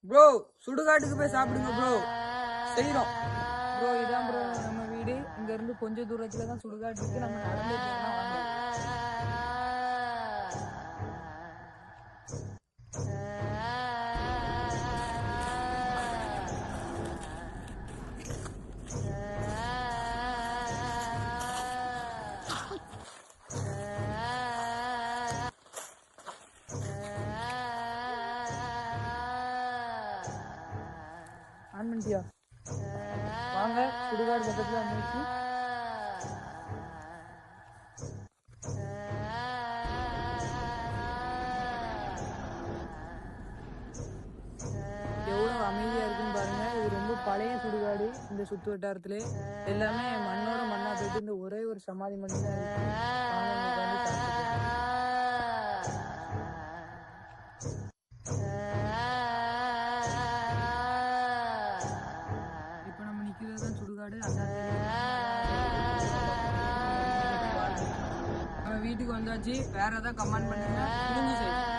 Bro சுடுகாட்டுக்கு போய் சாப்பிடுங்க ப்ரோ. செய்யறோம் ப்ரோ. இதான் ப்ரோ நம்ம வீடு. இங்க இருந்து கொஞ்சம் தூரத்துல தான் சுடுகாடு இருக்கு. நம்ம நடந்து போகலாம் வாங்க. ஆன் பண்ணிட்டியா? வாங்க, சுடுகாடு பக்கத்துல வந்துச்சு. எவ்வளவு அமைதியா இருக்குன்னு பாருங்க. இது ரொம்ப பழைய சுடுகாடு. இந்த சுத்து வட்டாரத்துல எல்லாமே மண்ணோட மண்ணா போயிட்டு இந்த ஒரே ஒரு சமாதி மட்டும் தான் இருக்கு. வாங்க, இங்க உட்காந்து சாப்பிட்டுக்கலாம். இப்ப நம்ம நிக்கிறது தான் சுடுகாடு. நம்ம வீட்டுக்கு வந்தாச்சு. வேற ஏதாவது கமெண்ட் பண்ணுங்க. முடிஞ்சு சரி.